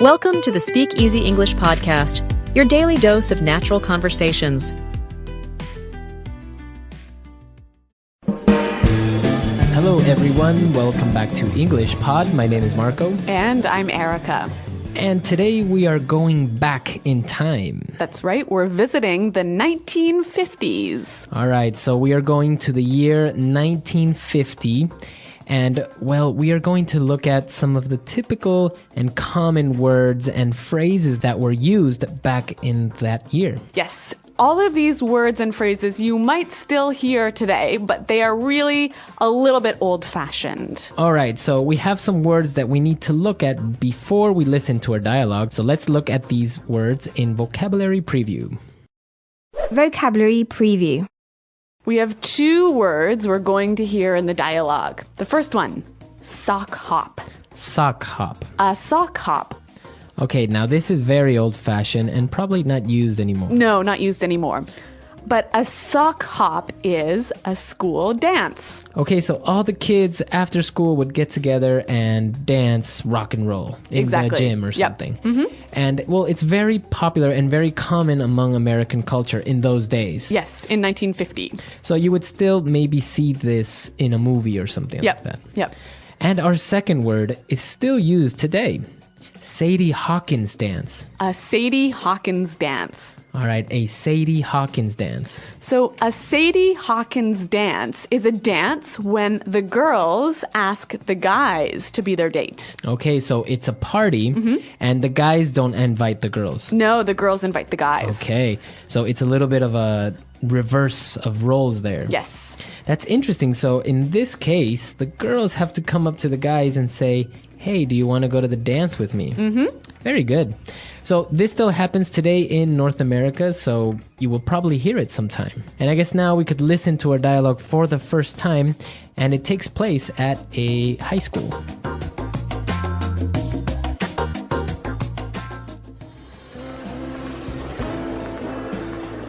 Welcome to the SpeakEasy English podcast, your daily dose of natural conversations. Hello everyone, welcome back to English Pod. My name is Marco. And I'm Erica. And today we are going back in time. That's right, we're visiting the 1950s. All right, so we are going to the year 1950. And, well, we are going to look at some of the typical and common words and phrases that were used back in that year. Yes, all of these words and phrases you might still hear today, but they are really a little bit old-fashioned. All right, so we have some words that we need to look at before we listen to our dialogue. So let's look at these words in Vocabulary Preview. Vocabulary Preview. We have two words we're going to hear in the dialogue. The first one, sock hop. Sock hop. A sock hop. Okay, now this is very old-fashioned and probably not used anymore. No, not used anymore. But a sock hop is a school dance. Okay, so all the kids after school would get together and dance rock and roll in the gym or something. Yep. And, well, it's very popular and very common among American culture in those days. Yes, in 1950. So you would still maybe see this in a movie or something like that. Yep. And our second word is still used today. Sadie Hawkins dance. A Sadie Hawkins dance. All right, a Sadie Hawkins dance. So a Sadie Hawkins dance is a dance when the girls ask the guys to be their date. Okay, so it's a party and the guys don't invite the girls. No, the girls invite the guys. Okay, so it's a little bit of a reverse of roles there. Yes. That's interesting. So in this case, the girls have to come up to the guys and say, hey, do you want to go to the dance with me? Very good. So this still happens today in North America, so you will probably hear it sometime. And I guess now we could listen to our dialogue for the first time, and it takes place at a high school.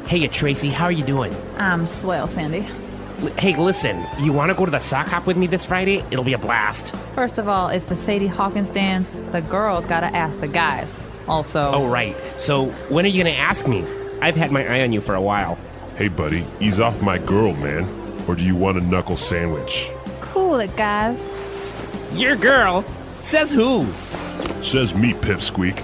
Hey, Tracy, how are you doing? I'm swell, Sandy. Hey, listen, you want to go to the sock hop with me this Friday? It'll be a blast. First of all, it's the Sadie Hawkins dance. The girls gotta ask the guys. Also... Oh, right. So, when are you going to ask me? I've had my eye on you for a while. Hey, buddy, ease off my girl, man. Or do you want a knuckle sandwich? Cool it, guys. Your girl? Says who? Says me, pipsqueak.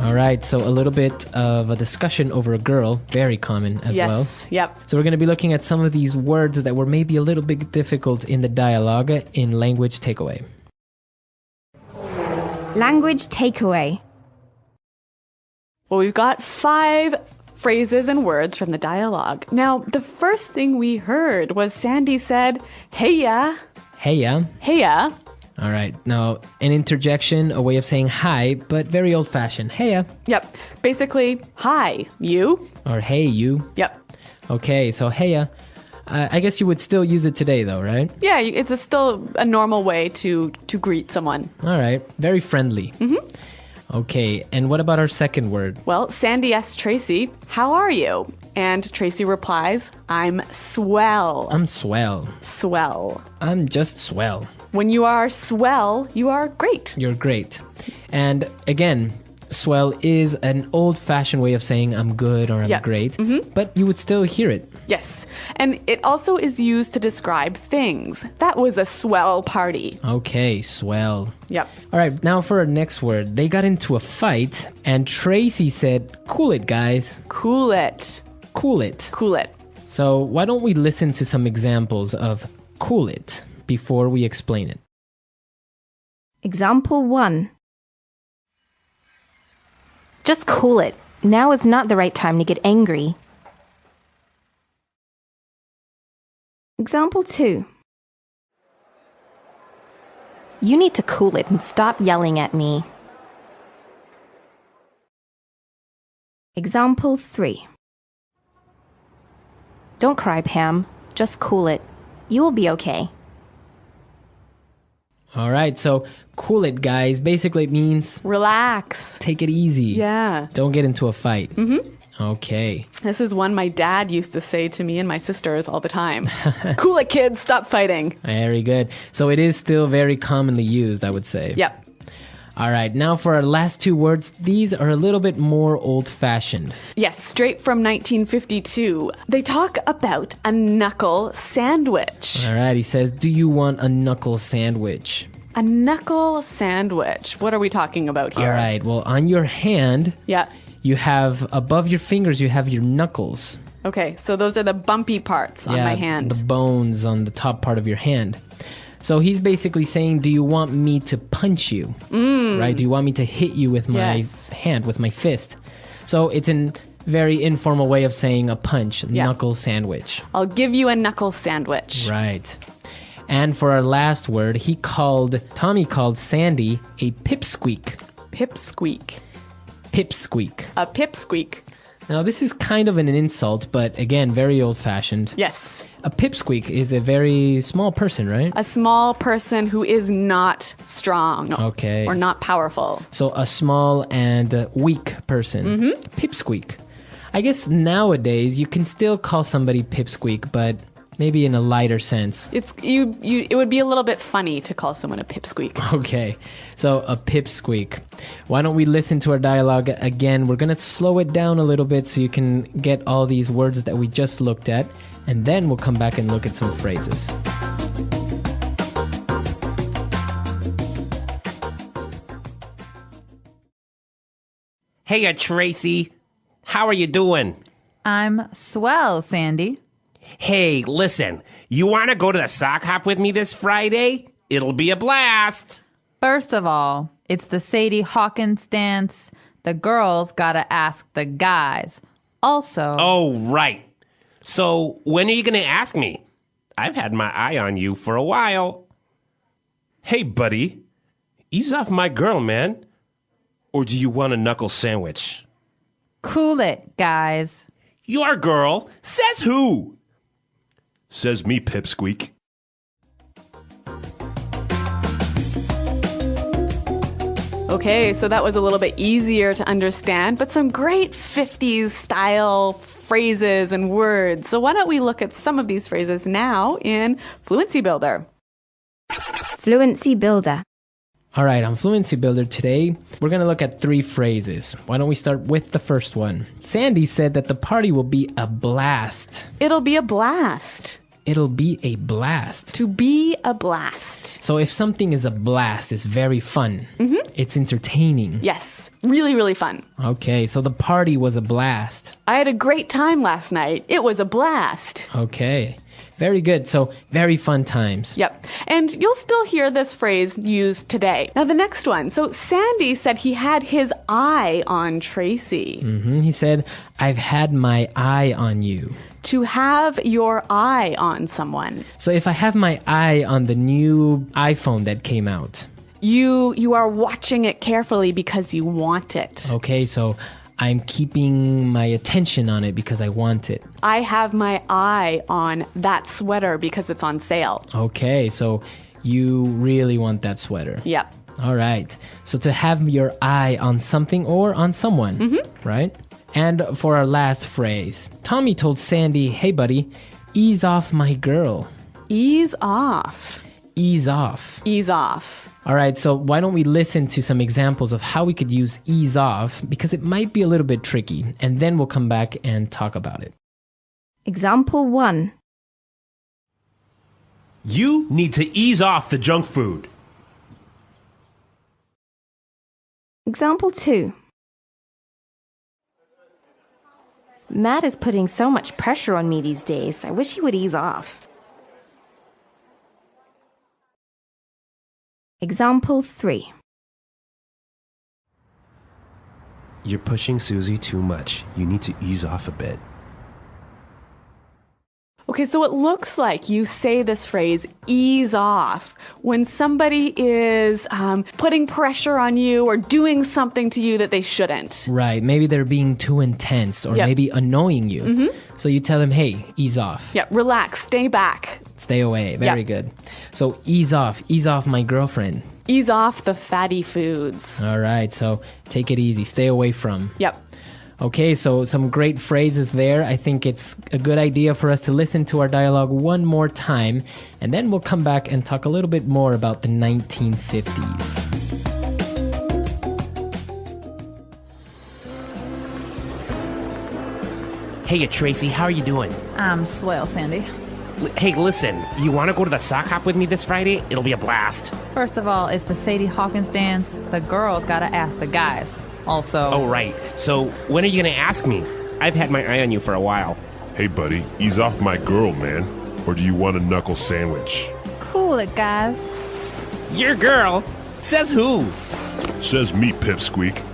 All right, so a little bit of a discussion over a girl, very common as well. Yes, yep. So we're going to be looking at some of these words that were maybe a little bit difficult in the dialogue in Language Takeaway. Language Takeaway. Well, we've got 5 phrases and words from the dialogue. Now, the first thing we heard was Sandy said, "Heya." Heya. Heya. All right, now an interjection, a way of saying hi, but very old-fashioned. Heya. Yep. Basically, hi, you. Or hey, you. Yep. Okay, so heya. I guess you would still use it today, though, right? Yeah, it's still a normal way to greet someone. All right, very friendly. Okay, and what about our second word? Well, Sandy asks Tracy, "How are you?" And Tracy replies, "I'm swell." I'm swell. Swell. I'm just swell. When you are swell, you are great. You're great. And again, swell is an old-fashioned way of saying I'm good or I'm great, but you would still hear it. Yes. And it also is used to describe things. That was a swell party. Okay, swell. Yep. All right, now for our next word. They got into a fight, and Tracy said, "Cool it, guys." Cool it. Cool it. Cool it. So why don't we listen to some examples of cool it before we explain it? Example 1. Just cool it. Now is not the right time to get angry. Example 2. You need to cool it and stop yelling at me. Example 3. Don't cry, Pam. Just cool it. You will be okay. All right, so cool it, guys. Basically, it means relax. Take it easy. Yeah. Don't get into a fight. Okay. This is one my dad used to say to me and my sisters all the time. Cool it, kids. Stop fighting. Very good. So it is still very commonly used, I would say. Yep. All right. Now for our last two words. These are a little bit more old-fashioned. Yes, straight from 1952. They talk about a knuckle sandwich. All right. He says, do you want a knuckle sandwich? A knuckle sandwich. What are we talking about here? All right. Well, on your hand, Yeah. you have, above your fingers, you have your knuckles. Okay, so those are the bumpy parts on my hand. The bones on the top part of your hand. So he's basically saying, do you want me to punch you? Right? Do you want me to hit you with my hand, with my fist? So it's a very informal way of saying a punch, knuckle sandwich. I'll give you a knuckle sandwich. Right. And for our last word, Tommy called Sandy a pipsqueak. Pipsqueak. Pipsqueak. A pipsqueak. Now, this is kind of an insult, but again, very old-fashioned. Yes. A pipsqueak is a very small person, right? A small person who is not strong. Okay. Or not powerful. So a small and weak person. Pipsqueak. I guess nowadays you can still call somebody pipsqueak, but maybe in a lighter sense. It would be a little bit funny to call someone a pipsqueak. Okay, so a pipsqueak. Why don't we listen to our dialogue again? We're going to slow it down a little bit so you can get all these words that we just looked at, and then we'll come back and look at some phrases. Hey, Tracy. How are you doing? I'm swell, Sandy. Hey, listen. You want to go to the sock hop with me this Friday? It'll be a blast. First of all, it's the Sadie Hawkins dance. The girls gotta ask the guys. Also... Oh, right. So, when are you going to ask me? I've had my eye on you for a while. Hey, buddy. Ease off my girl, man. Or do you want a knuckle sandwich? Cool it, guys. Your girl? Says who? Says me, pipsqueak. Okay, so that was a little bit easier to understand, but some great 50s style phrases and words. So why don't we look at some of these phrases now in Fluency Builder? Fluency Builder. All right, on Fluency Builder today, we're going to look at 3 phrases. Why don't we start with the first one? Sandy said that the party will be a blast. It'll be a blast. It'll be a blast. To be a blast. So if something is a blast, it's very fun. It's entertaining. Yes, really, really fun. Okay, so the party was a blast. I had a great time last night. It was a blast. Okay, very good. So very fun times. Yep. And you'll still hear this phrase used today. Now, the next one. So Sandy said he had his eye on Tracy. He said, I've had my eye on you. To have your eye on someone. So if I have my eye on the new iPhone that came out. You are watching it carefully because you want it. Okay, so I'm keeping my attention on it because I want it. I have my eye on that sweater because it's on sale. Okay, so you really want that sweater. Yep. All right. So to have your eye on something or on someone, right? And for our last phrase, Tommy told Sandy, hey, buddy, ease off my girl. Ease off. Ease off. Ease off. All right, so why don't we listen to some examples of how we could use ease off, because it might be a little bit tricky, and then we'll come back and talk about it. Example 1. You need to ease off the junk food. Example 2. Matt is putting so much pressure on me these days. I wish he would ease off. Example 3. You're pushing Susie too much. You need to ease off a bit. Okay, so it looks like you say this phrase, ease off, when somebody is putting pressure on you or doing something to you that they shouldn't. Right, maybe they're being too intense or maybe annoying you. So you tell them, hey, ease off. Yeah, relax, stay back. Stay away, very good. So ease off my girlfriend. Ease off the fatty foods. All right, so take it easy, stay away from. Yep. Okay, so some great phrases there. I think it's a good idea for us to listen to our dialogue one more time, and then we'll come back and talk a little bit more about the 1950s. Hey, Tracy, how are you doing? I'm swell, Sandy. Hey, listen, you want to go to the sock hop with me this Friday? It'll be a blast. First of all, it's the Sadie Hawkins dance. The girls gotta ask the guys. Also... Oh, right. So, when are you going to ask me? I've had my eye on you for a while. Hey, buddy, ease off my girl, man. Or do you want a knuckle sandwich? Cool it, guys. Your girl? Says who? Says me, pipsqueak.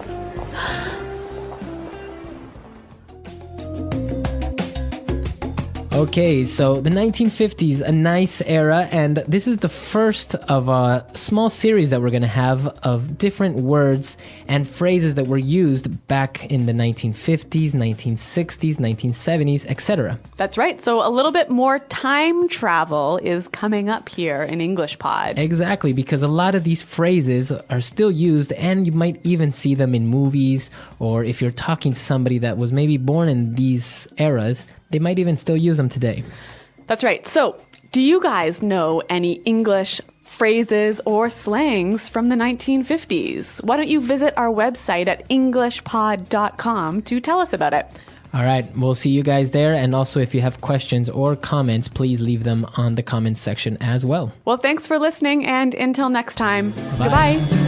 Okay, so the 1950s, a nice era, and this is the first of a small series that we're going to have of different words and phrases that were used back in the 1950s, 1960s, 1970s, etc. That's right. So a little bit more time travel is coming up here in English Pod. Exactly, because a lot of these phrases are still used, and you might even see them in movies, or if you're talking to somebody that was maybe born in these eras, they might even still use them today. That's right. So, do you guys know any English phrases or slangs from the 1950s? Why don't you visit our website at englishpod.com to tell us about it? All right, we'll see you guys there. And also, if you have questions or comments, please leave them on the comments section as well. Well, thanks for listening, and until next time, Bye. Goodbye.